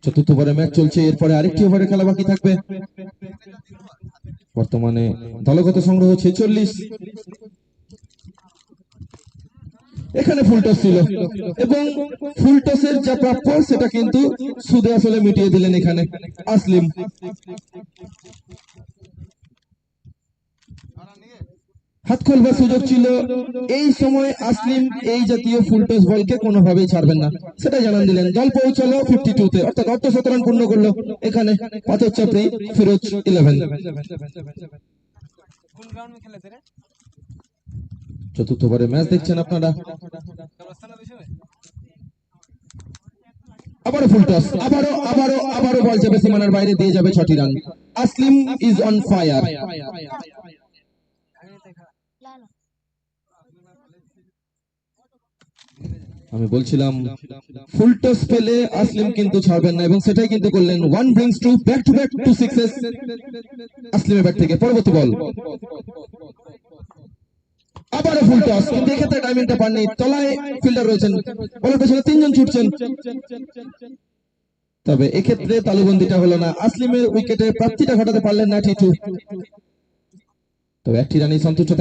চতুর্থ ওভারে ম্যাচ চলছে, এরপরে আরেকটি ওভারে খেলা বাকি থাকবে। বর্তমানে দলগত সংগ্রহ 46। এখানে ফুল টস ছিল এবং ফুল টসের যা প্রাপ্য সেটা কিন্তু সুদে আসলে মিটিয়ে দিলেন এখানে আসলিম। হাত খোলবার সুযোগ ছিল, এই সময় আসলিম এই জাতীয় ফুল টস বলকে কোনোভাবেই ছাড়বেন না, সেটা জানান দিলেন। দল পৌঁছালো 52-তে, অর্থাৎ 1/2 রান পূর্ণ করলো এখানে পাথর চাপড়ি ফিরোজ 11। চতুর্থ ওভারে ম্যাচ দেখছেন আপনারা। আবারও ফুল টস, আবারও বল যাবে সীমানার বাইরে, দিয়ে যাবে 6টি রান। আসলিম ইজ অন ফায়ার। আমি বলছিলাম ফুল টস পেলে আসলিম কিন্তু ছাড়বেন না এবং সেটাই কিন্তু করলেন। 1 brings 2 back to back 2 sixes আসলিমের bat থেকে। পরবর্তী বল, আবারও ফুল টস, কিন্তু এক্ষেত্রে টাইমিংটা পাননি, তলায় ফিল্ডার রয়েছেন, বলের পেছনে 3 জন ছুটছেন, তবে এক্ষেত্রে তালুবন্দিটা হলো না। আসলিমের উইকেটে প্রাপ্তিটা ঘটাতে পারলেন না টিটু, তবে একটি রানেই সন্তুষ্ট।